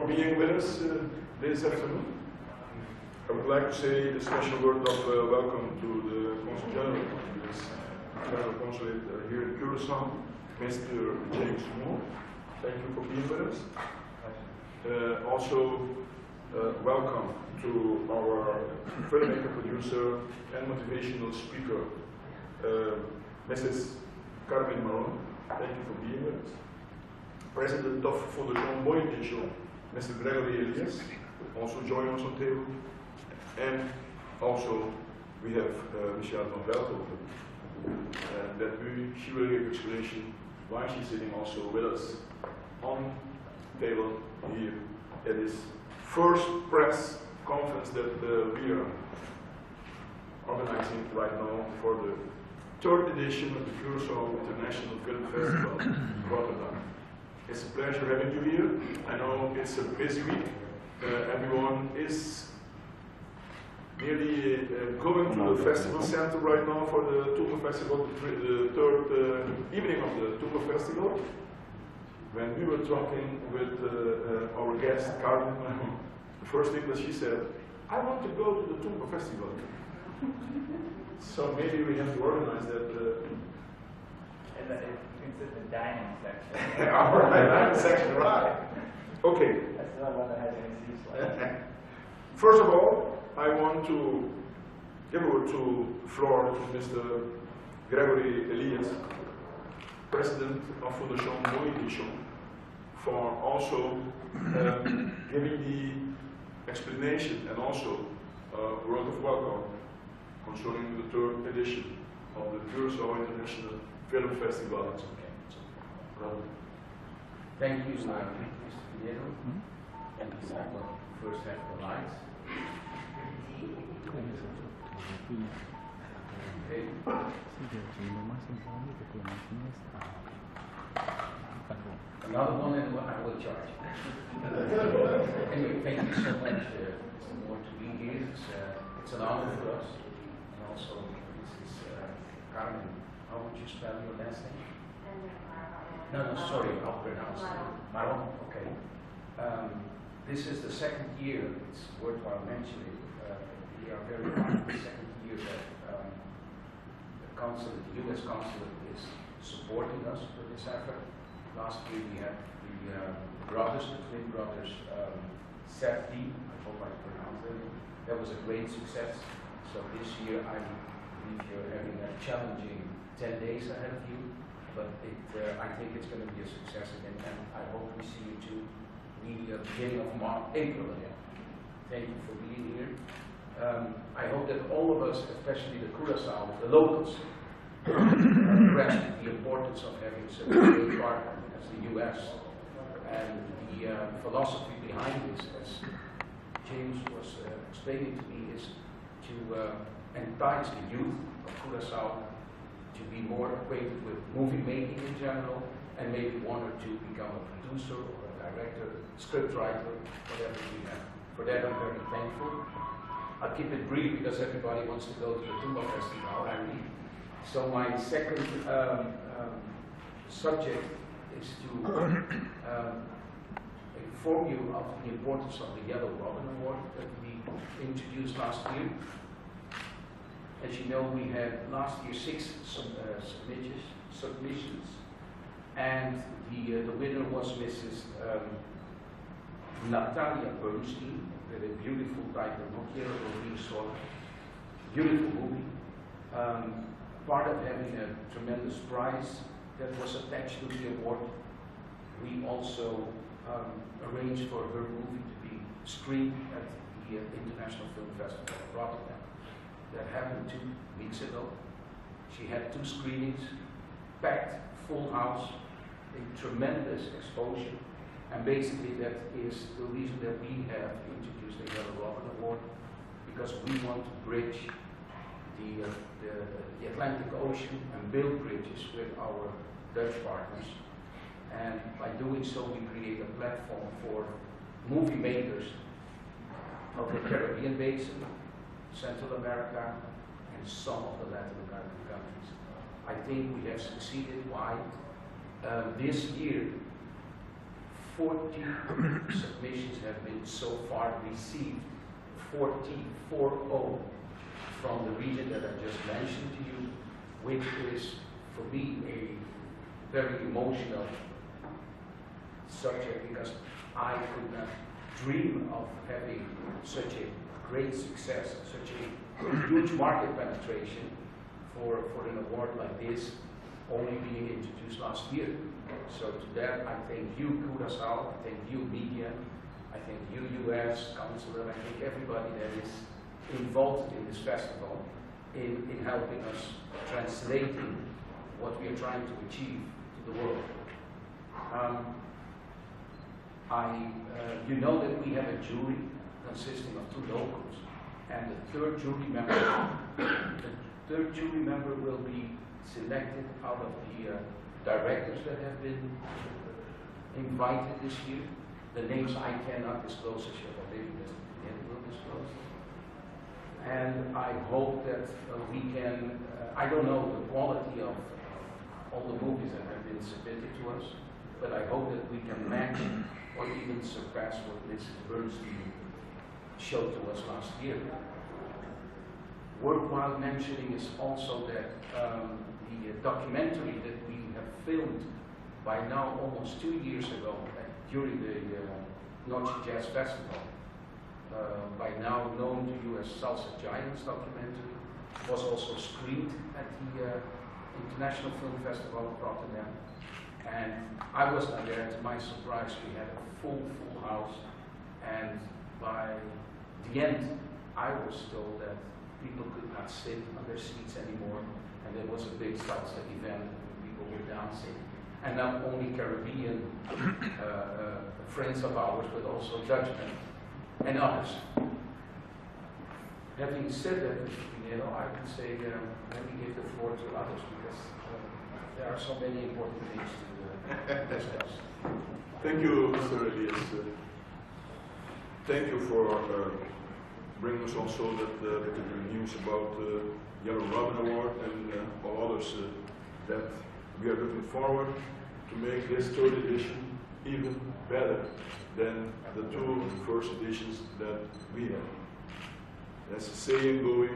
for being with us this afternoon. I would like to say a special word of welcome to the Consul General, this General Consulate here in Curaçao, Mr. James Moore. Thank you for being with us. Also, welcome to our filmmaker, producer, and motivational speaker, Mrs. Carmen Maron. Thank you for being with us. President of Fondation Mooi-Edition, Mr. Gregory Elias, also join us on table. And also, we have Michelle van Veldhoven, she will give explanation why she's sitting also with us on table here at this first press conference that we are organizing right now for the third edition of the Curaçao International Film Festival in Rotterdam. It's a pleasure having you here. I know it's a busy week. Everyone is nearly going to the festival center right now for the Tumor Festival, the third evening of the Tumor Festival. When we were talking with our guest, Carmen, the first thing that she said, I want to go to the Tumor Festival. So maybe we have to organize that. It's in the dining section. All right, dining section, right. Okay. That's not what I had in the First of all, I want to give over to floor to Mr. Gregory Elias, President of Fondation Mooi-Edition, for also giving the explanation and also a word of welcome concerning the third edition of the Curaçao International Film Festival. Thank you, Mr. Pinheiro. And I will first have the lights. Okay. Another one and I will charge. Anyway, thank you so much, Mr. Moore, to be here. It's an honor for us. And also, this is Carmen. How would you spell your last name? No, sorry, I'll pronounce it. Maron, okay. This is the second year, it's worthwhile mentioning. We are very proud of the second year that the consulate, the U.S. consulate is supporting us with this effort. Last year we had the brothers, the twin brothers, Safety, I hope I pronounced it. That was a great success. So this year I believe you're having a challenging 10 days ahead of you, but I think it's going to be a success again, and I hope we see you too the beginning of April again. Thank you for being here. I hope that all of us, especially the Curaçao, the locals, grasp the importance of having such a great partner as the U.S. And the philosophy behind this, as James was explaining to me, is to entice the youth of Curaçao to be more acquainted with movie making in general, and maybe one or two become a producer or a director, script writer, whatever we have. For that I'm very thankful. I'll keep it brief because everybody wants to go to the Tumor Festival, I read. So my second subject is to inform you of the importance of the Yellow Robin Award that we introduced last year. As you know, we had last year 6 submissions, and the winner was Mrs. Natalia Bernstein, with a beautiful title, Nokia or Soil. Beautiful movie. Part of having a tremendous prize that was attached to the award, we also arranged for her movie to be screened at the International Film Festival of Rotterdam. That happened 2 weeks ago. She had 2 screenings, packed, full house, a tremendous exposure, and basically that is the reason that we have introduced the Yellow Robin Award, because we want to bridge the Atlantic Ocean and build bridges with our Dutch partners. And by doing so, we create a platform for movie makers of the Caribbean Basin, Central America, and some of the Latin American countries. I think we have succeeded. Why? This year, 40 submissions have been so far received, 40 from the region that I just mentioned to you, which is for me a very emotional subject, because I could not dream of having such a great success, such a huge market penetration for an award like this, only being introduced last year. So to that, I thank you, Curaçao, I thank you, media, I thank you, US Council, and I thank everybody that is involved in this festival in helping us translating what we are trying to achieve to the world. You know that we have a jury consisting of 2 locals, and the third jury member will be selected out of the directors that have been invited this year. The names I cannot disclose as yet, but maybe will disclose. And I hope that we can, I don't know the quality of all the movies that have been submitted to us, but I hope that we can match or even surpass what Mrs. Bernstein showed to us last year. Worthwhile mentioning is also that the documentary that we have filmed by now almost 2 years ago during the Noche Jazz Festival, by now known to you as Salsa Giants documentary, was also screened at the International Film Festival of Rotterdam. And I was not there. To my surprise, we had a full house. And by the end, I was told that people could not sit on their seats anymore. And there was a big salsa event where people were dancing. And not only Caribbean friends of ours, but also Dutchmen and others. Having said that, Mr. Pinero, I would say let me give the floor to others, because there are so many important things to discuss. Thank you, Mr. Elias. Thank you for bringing us also the news about the Yellow Robin Award and all others that we are looking forward to make this 3rd edition even better than the 2 first editions that we had. There's a saying going,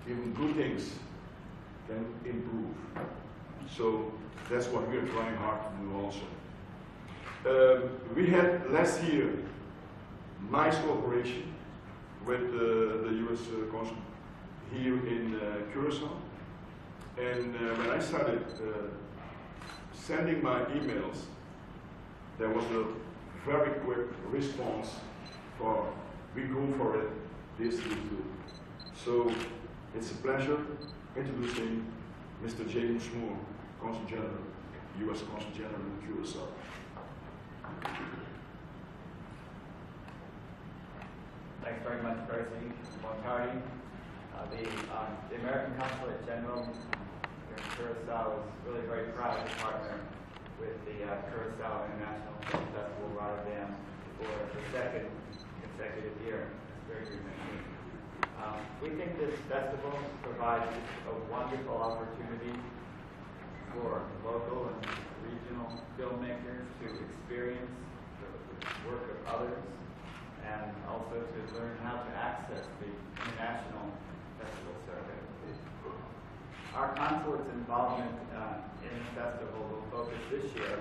even good things can improve. So that's what we are trying hard to do also. We had last year nice cooperation with the US Consul here in Curaçao. And when I started sending my emails, there was a very quick response for, we go for it, this we do. So it's a pleasure introducing Mr. James Moore, Consul General, US Consul General in Curaçao. Thanks very much, Percy Montardi. The American Consulate General here in Curaçao is really very proud to partner with the Curaçao International Film Festival Rotterdam for the 2nd consecutive year. It's very good news. We think this festival provides a wonderful opportunity for local and regional filmmakers to experience the work of others, and also to learn how to access the international festival circuit. Our consulate's involvement in the festival will focus this year,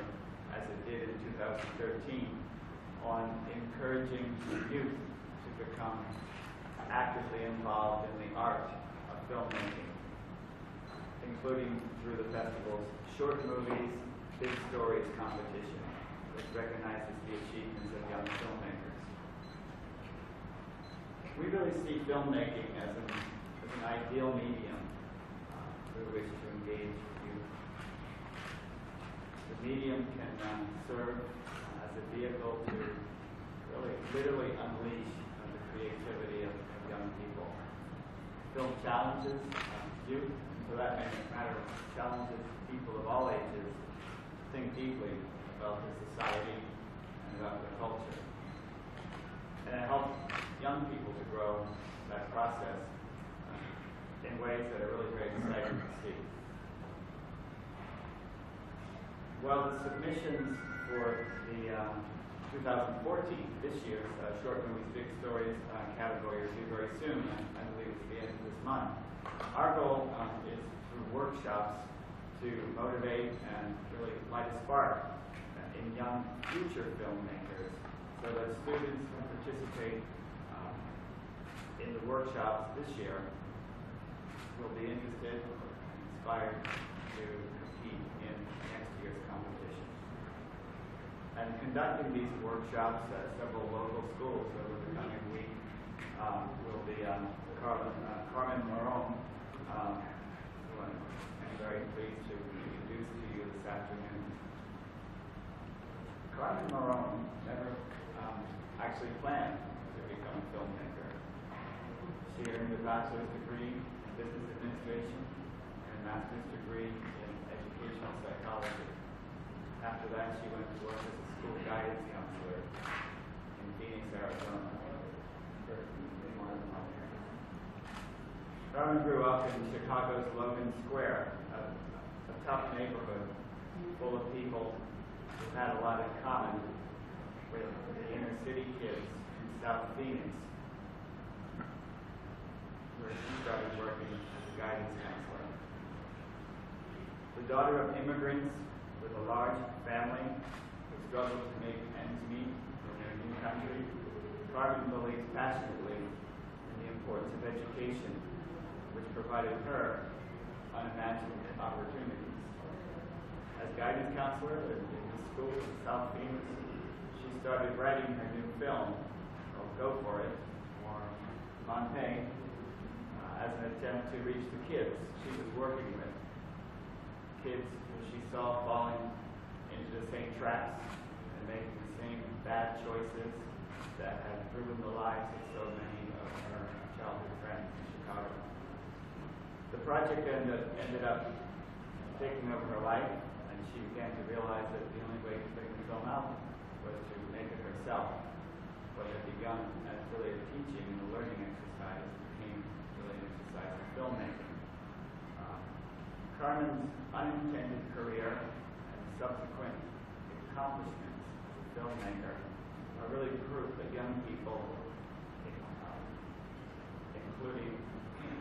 as it did in 2013, on encouraging youth to become actively involved in the art of filmmaking, including through the festival's short movies, big stories competition, which recognizes the achievements of young filmmakers. We really see filmmaking as an ideal medium through which to engage youth. The medium can serve as a vehicle to really literally unleash the creativity of young people. Film challenges youth, and for that matter, challenges people of all ages to think deeply about the society and about the culture. And it helps young people to grow that process in ways that are really very exciting to see. Well, the submissions for the 2014, this year's Short Movies Big Stories category are due very soon. I believe it's the end of this month. Our goal is through workshops to motivate and really light a spark in young future filmmakers so that students who participate in the workshops this year will be interested and inspired to compete in next year's competition. And conducting these workshops at several local schools over the coming week will be Carmen Moron, who I'm very pleased to introduce to you this afternoon. Carmen Moron never actually planned to become a filmmaker. She earned a bachelor's degree in business administration and a master's degree in educational psychology. After that, she went to work as a school guidance counselor in Phoenix, Arizona. Carmen grew up in Chicago's Logan Square, a tough neighborhood full of people who had a lot in common with the inner city kids in South Phoenix, where she started working as a guidance counselor. The daughter of immigrants with a large family who struggled to make ends meet in their new country, Carmen believes passionately in the importance of education, which provided her unimaginable opportunities. As guidance counselor in the school in South Phoenix, she started writing her new film, called Go For It, or Montaigne, as an attempt to reach the kids she was working with. Kids who she saw falling into the same traps and making the same bad choices that had ruined the lives of so many of her childhood friends in Chicago. The project ended up taking over her life, and she began to realize that the only way to bring the film out was to make it herself. What had begun as really a teaching and a learning exercise became really an exercise in filmmaking. Carmen's unintended career and subsequent accomplishments as a filmmaker are really proof that young people, including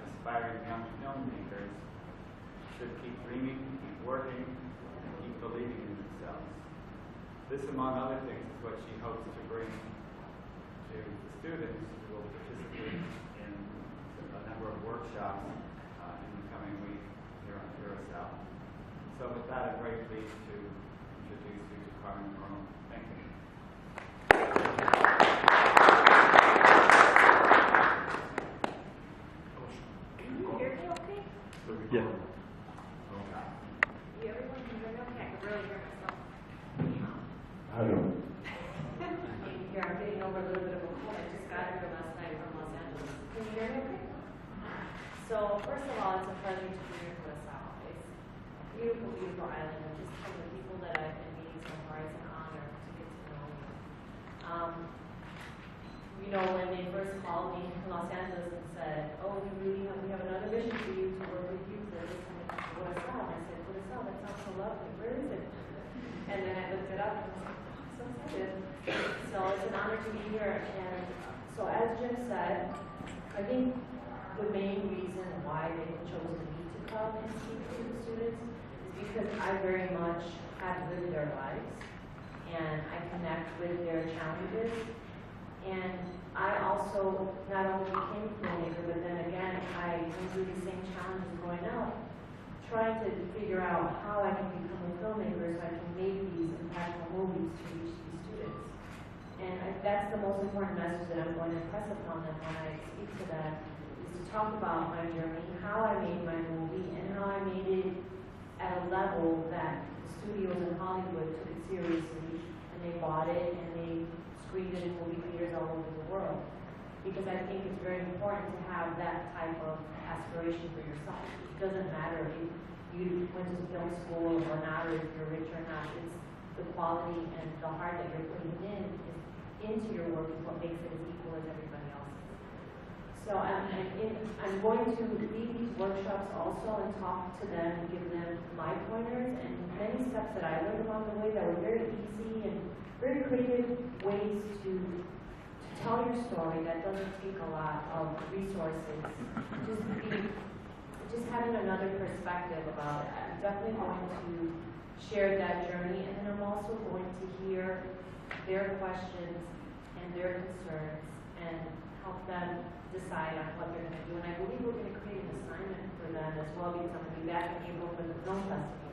aspiring young filmmakers, should keep dreaming, keep working, and keep believing in themselves. This, among other things, is what she hopes to bring to the students who will participate in a number of workshops in the coming week here on Curaçao. So with that, I'm very pleased to introduce you to Carmen Moron. Thank you. Can you hear me okay? Yeah. Everyone can hear me okay? I can really hear myself. Hello. Here, I'm getting over a little bit of a cold. I just got here last night from Los Angeles. Can you hear me okay? So, first of all, it's a pleasure to be here in Curaçao. It's a beautiful, beautiful island. And just from the people that I've been meeting so far, it's an honor to get to know you. You know, when they first called me in Los Angeles and said, oh, we have another mission for you to work with youth this time at Curaçao. And I said, Curaçao, that sounds so lovely. Where is it? And then I looked it up and I was like, oh, I'm so excited. So it's an honor to be here. And so as Jim said, I think the main reason why they've chosen me to come and speak to the students is because I very much have lived their lives and I connect with their challenges. And I also not only became a filmmaker, but then again, I went through the same challenges growing up, trying to figure out how I can become a filmmaker so I can make these impactful movies to reach these students. And that's the most important message that I'm going to impress upon them when I speak to them, is to talk about my journey, how I made my movie, and how I made it at a level that the studios in Hollywood took it seriously, and they bought it, and they screened it in movie theaters all over the world. Because I think it's very important to have that type of aspiration for yourself. It doesn't matter if you went to film school or not, or if you're rich or not. It's the quality and the heart that you're putting into your work is what makes it as equal as everybody else's. So I'm going to lead these workshops also and talk to them and give them my pointers and many steps that I learned along the way that were very easy and very creative ways to tell your story that doesn't take a lot of resources. Just having another perspective about it. I'm definitely going to share that journey, and then I'm also going to hear their questions and their concerns and help them decide on what they're going to do. And I believe we're going to create an assignment for them as well, because I'm going to be back in April for the film festival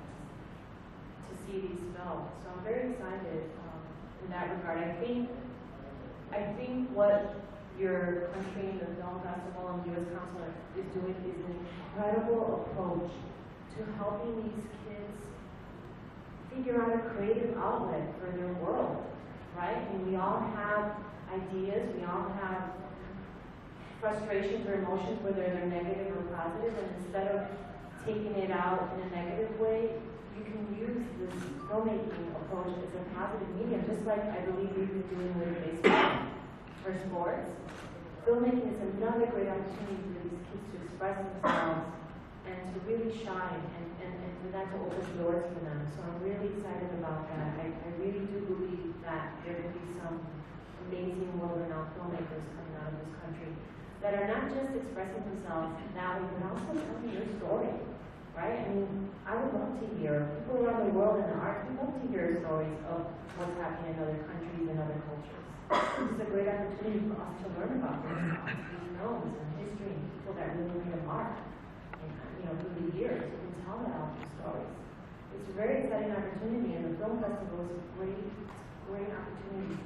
to see these films. So I'm very excited in that regard. I think what your country and the film festival and U.S. Consulate is doing is an incredible approach to helping these kids figure out a creative outlet for their world, right? I mean, we all have ideas, we all have frustrations or emotions, whether they're negative or positive, and instead of taking it out in a negative way, you can use this filmmaking approach as a positive medium, just like I believe we've been doing with baseball or sports. Filmmaking is another great opportunity for these kids to express themselves and to really shine and for that to open doors for them. So I'm really excited about that. I really do believe that there will be some amazing world-renowned filmmakers coming out of this country that are not just expressing themselves that way, but also telling their story, right? I mean, I would love to hear people around the world in the art. We love to hear stories of what's happening in other countries and other cultures. This is a great opportunity for us to learn about these films and history and people that really made a mark, through the years. We can tell that all these stories. It's a very exciting opportunity, and the film festival is a great opportunity.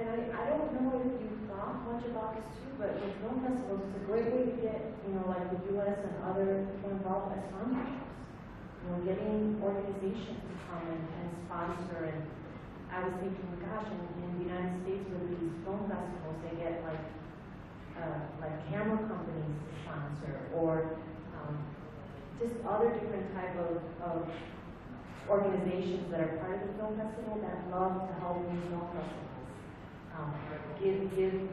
And I don't know if you've thought much about this too, but with film festivals, it's a great way to get, like the U.S. and other people involved as sponsors. Getting organizations to come and sponsor. And I was thinking, gosh, in the United States with these film festivals, they get like camera companies to sponsor, or just other different type of organizations that are part of the film festival that love to help these film festivals.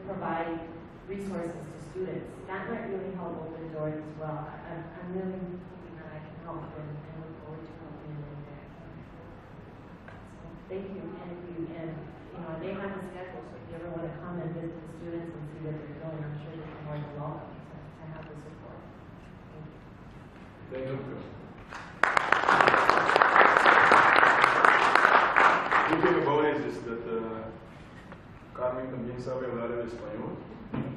Provide resources to students. That might really help open doors as well. I'm really hoping that I can help and look forward to helping in any way I can. So thank you, and they have a schedule, so if you ever want to come and visit the students and see what they're doing, I'm sure they're more than welcome to have the support. Thank you. The thing about it is that Carmen também sabe hablar espanhol,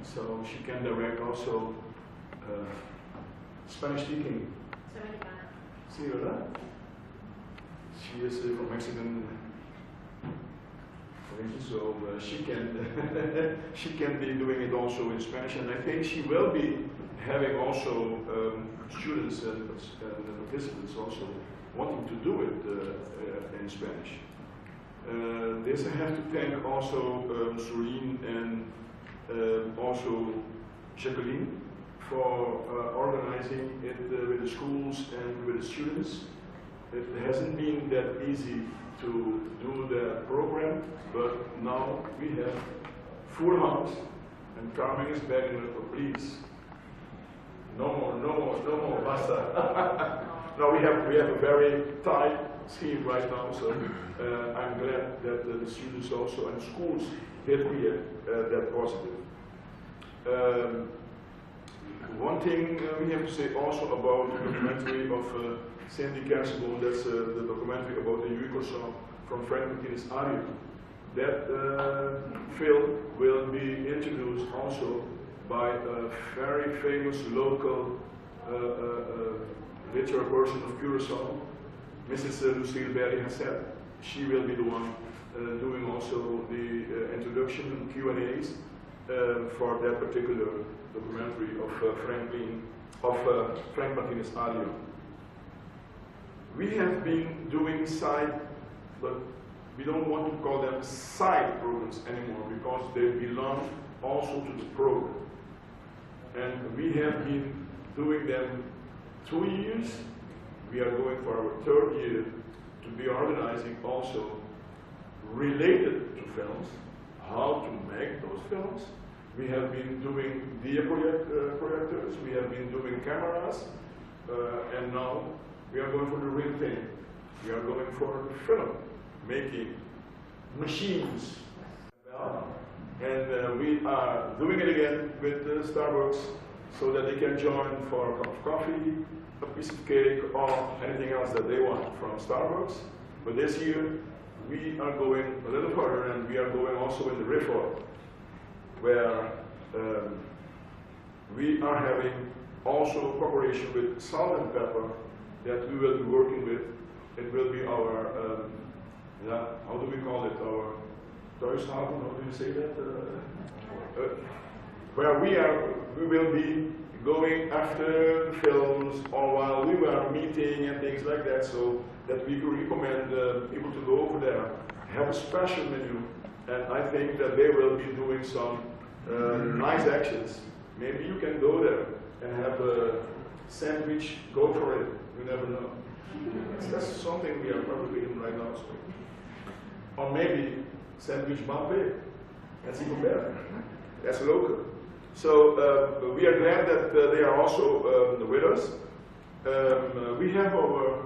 so she can direct also Spanish speaking. Sí, ¿verdad? She is from Mexican origin, so she can be doing it also in Spanish, and I think she will be having also students and participants also wanting to do it in Spanish. This I have to thank also Soline and also Jacqueline for organizing it with the schools and with the students. It hasn't been that easy to do the program, but now we have full house, and Carmen is begging her, please, no more, basta. Now we have a very tight scheme right now, so I'm glad that the students also and schools did react that positive. One thing we have to say also about the documentary of Sandy Kersenboom, that's the documentary about the Curaçao from Frank Martinez Ario. That film will be introduced also by a very famous local literary person of Curaçao, Mrs. Lucille Berry-Hassett. She will be the one doing also the introduction and Q&As for that particular documentary of Frank Martinez Ario. We have been doing side, but we don't want to call them side programs anymore because they belong also to the program. And we have been doing them 2 years. We are going for our 3rd year to be organizing also related to films, how to make those films, We have been doing video projectors, we have been doing cameras, and now we are going for the real thing. We are going for film making, machines. And we are doing it again with Starbucks so that they can join for a cup of coffee, a piece of cake, or anything else that they want from Starbucks. But this year, we are going a little further, and we are going also in the river, where we are having also cooperation with Salt and Pepper that we will be working with. It will be our, how do we call it, our thuishaven, how do you say that? Where we will be going after films, or while we were meeting and things like that, so that we could recommend people to go over there, have a special menu, and I think that they will be doing some nice actions. Maybe you can go there and have a sandwich, go for it, you never know. That's something we are probably doing right now. So. Or maybe sandwich buffet, that's even better, that's local. So we are glad that they are also with us. We have our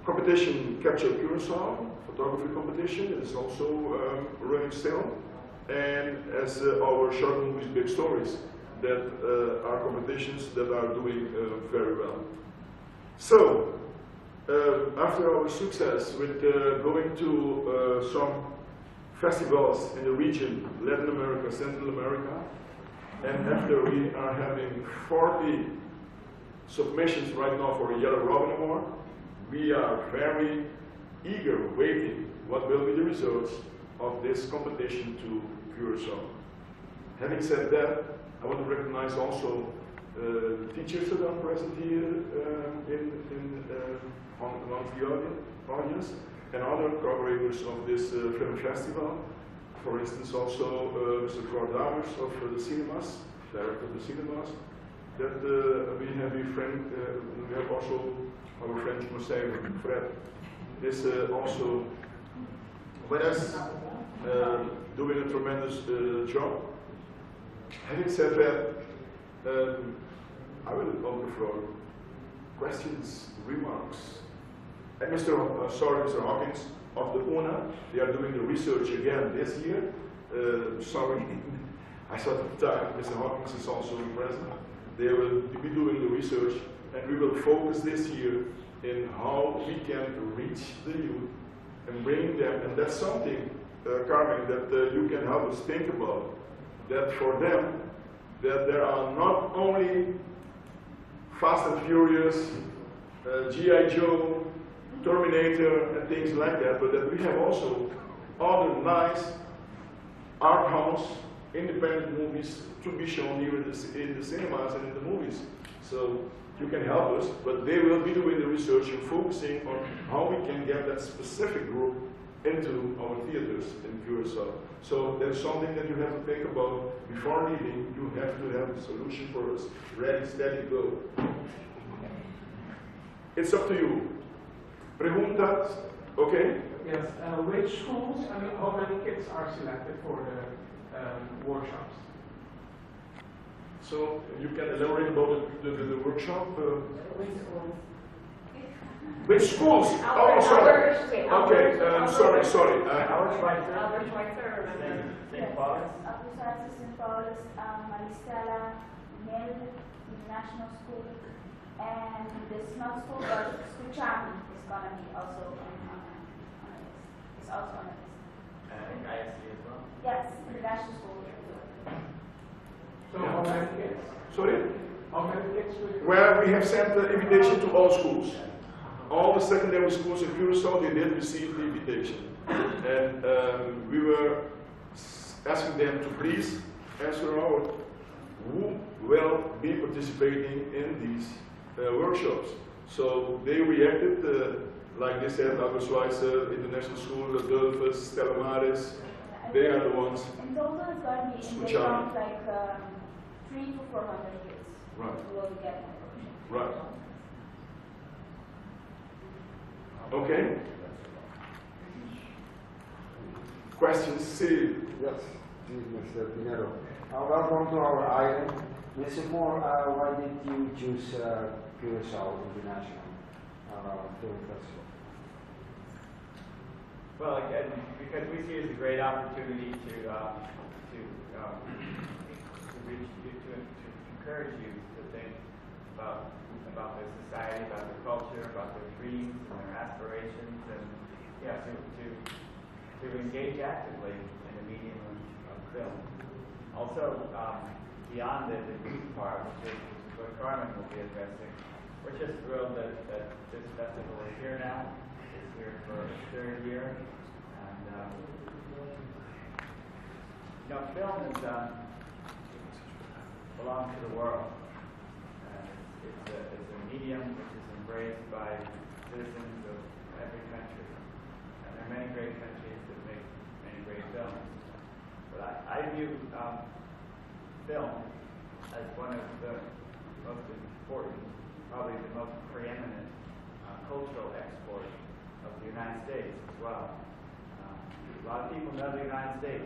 competition, Capture Curaçao, photography competition. It is also running still. And as our short movies, big stories, that are competitions that are doing very well. So, after our success with going to some festivals in the region, Latin America, Central America, and after we are having 40 submissions right now for a Yellow Robin Award, we are very eager, waiting what will be the results of this competition to Curaçao. Having said that, I want to recognize also the teachers that are present here amongst the audience, and other collaborators of this film festival. For instance, also Mr. Rotterdam of the cinemas, director of the cinemas. That we have a friend, we have also our French museum, Fred, is also with us, doing a tremendous job. Having said that, I will open for questions, remarks. And Mr. Hawkins of the UNA, they are doing the research again this year. Sorry, I thought at the time Mr. Hawkins is also present. They will be doing the research, and we will focus this year in how we can reach the youth and bring them. And that's something, Carmen, that you can help us think about. That for them, that there are not only Fast and Furious, G.I. Joe, Terminator, and things like that, but that we have also other nice art house, independent movies to be shown here in the cinemas and in the movies. So you can help us, but they will be doing the research and focusing on how we can get that specific group into our theaters in Curaçao. So that's something that you have to think about before leaving. You have to have a solution for us. Ready, steady, go. It's up to you. Preguntas, okay? Yes, which schools, I mean, how many kids are selected for the workshops? So you can elaborate about the workshop? Which schools? Oh, sorry. Okay, sorry. Albert Schweitzer. Albert Schweitzer, remember? St. Paul's. St. Paul's, Maristella, Mill, International School, and the small school, but Curaçao is going to be also on the list. It's also on the list. And ISC as well. Yes, International School. So how many kids? Sorry? How many kids will you? Well, we have sent the invitation to all schools. All the secondary schools in Curaçao, they did receive the invitation. And we were asking them to please answer out who will be participating in these workshops. So they reacted, like they said, Albert Schweitzer, International School, Delphus, Stella Maris, they are the ones. In total, it's going to be in around like 300 to 400 kids. Right. Who will get my workshop. Right. Okay. Questions? See. Yes. Mr. Pinero. Welcome to our island. Mr. Moore, why did you choose Curaçao International Film Festival? Well, again, because we see it as a great opportunity to reach you, to encourage you to think about their society, about their culture, about their dreams and their aspirations, and to engage actively in the medium of film. Also, beyond the youth part, which is what Carmen will be addressing, we're just thrilled that this festival is here now. It's here for its third year, and film is belongs to the world. It's a medium which is embraced by citizens of every country, and there are many great countries that make many great films. But I view film as one of the most important, probably the most preeminent cultural export of the United States as well. A lot of people know the United States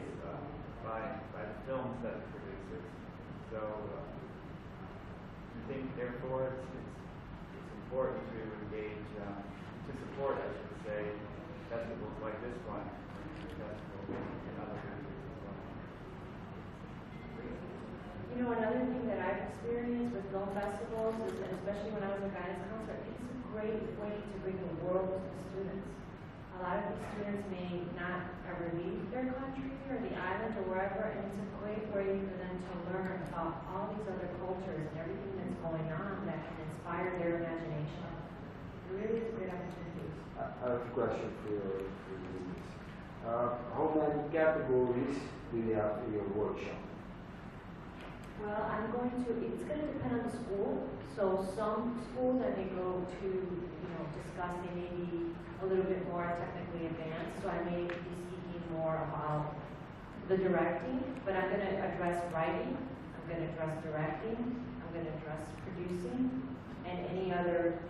by the films that it produces. So I think, therefore, it's important to engage, to support, I should say, festivals like this one, and festivals in other countries as well. You know, another thing that I've experienced with film festivals, is, and especially when I was a guidance counselor, it's a great way to bring the world to the students. A lot of these students may not ever leave their country or the island or wherever, and it's a great way for them to learn about all these other cultures and everything that's going on that can inspire their imagination. It really is a great opportunity. I have a question for you. How many categories do you have in your workshop? Well, it's going to depend on the school. So some schools I may go to, discuss, they may be a little bit more technically advanced. So I may be speaking more about the directing, but I'm going to address writing, I'm going to address directing, I'm going to address producing, and any other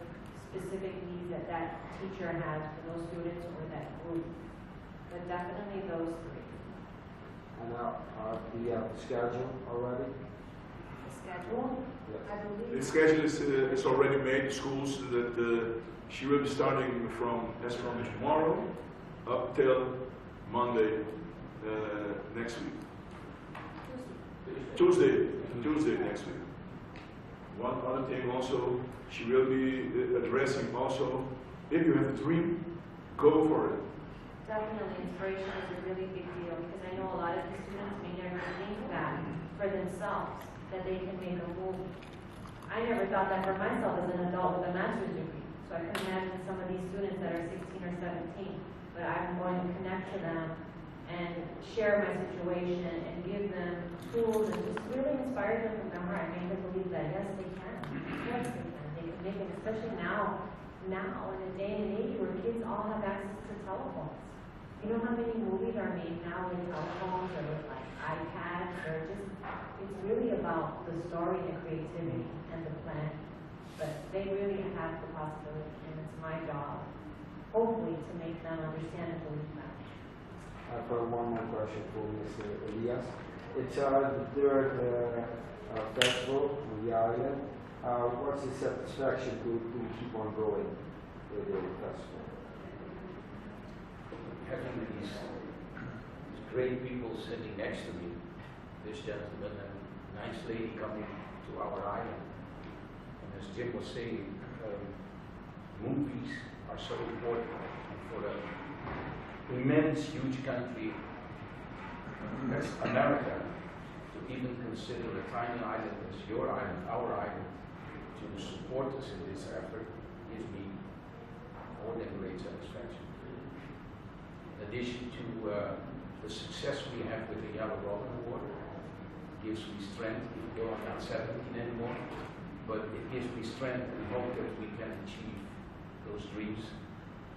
specific needs that teacher has for those students or that group. But definitely those three. And do you have the schedule already? Schedule? Yes. I believe. The schedule is already made. The schools that she will be starting from tomorrow up till Monday next week. Tuesday next week. One other thing also, she will be addressing also, if you have a dream, go for it. Definitely, inspiration is a really big deal because I know a lot of the students may never think that for themselves, that they can make a movie. I never thought that for myself as an adult with a master's degree. So I can imagine some of these students that are 16 or 17, but I'm going to connect to them and share my situation and give them tools and just really inspire them from their heart and make them believe that yes, they can. Yes, they can. They can make it, especially now in a day and age where kids all have access to telephones. You know how many movies are made now with telephones or with like iPads or just, it's really about the story, the creativity, and the plan. But they really have the possibility, and it's my job, hopefully, to make them understand and believe that. I've got one more question for Mr. Elias. It's the third festival on the island. What's the satisfaction to keep on going with the festival? Having these great people sitting next to me, this gentleman and nice lady coming to our island. And as Jim was saying, movies are so important for an immense, huge country as America to even consider a tiny island as your island, our island, to support us in this effort gives me more than great satisfaction. In addition to the success we have with the Yellow Robin Award, gives me strength, even though I'm not 17 anymore, but it gives me strength and hope that we can achieve those dreams.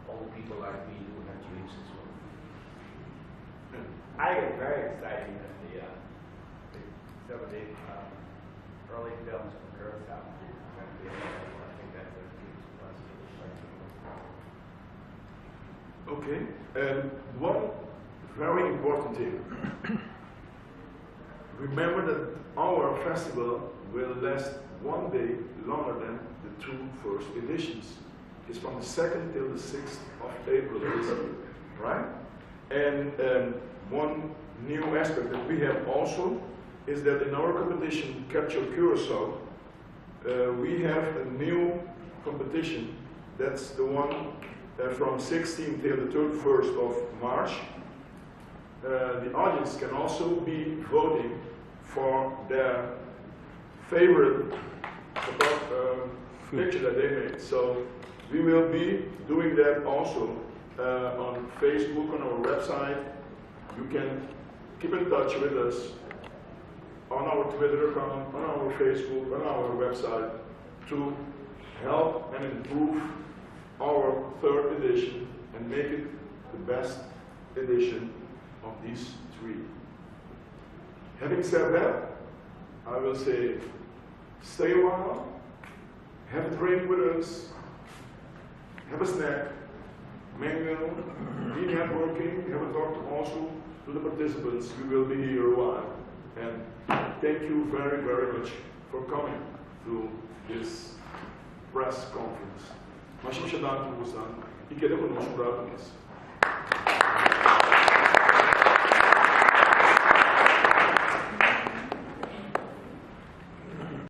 All people like me do have dreams as well. I get very excited at some of the early films from Curaçao. I think that's a huge plus for the Okay. One very important thing. remember that our festival will last one day longer than the two first editions. It's from the 2nd till the 6th of April this year, right? And one new aspect that we have also is that in our competition, Capture Curaçao, we have a new competition. That's the one from 16th till the 31st of March. The audience can also be voting for their favorite picture that they made. So we will be doing that also on Facebook, on our website. You can keep in touch with us on our Twitter account, on our Facebook, on our website to help and improve our 3rd edition and make it the best edition of these 3. Having said that, I will say, stay a while, have a drink with us, have a snack, mingle, be networking, have a talk also to the participants. We will be here a while. And thank you very, very much for coming to this press conference. Nós te damos por você e queremos nos curar com isso.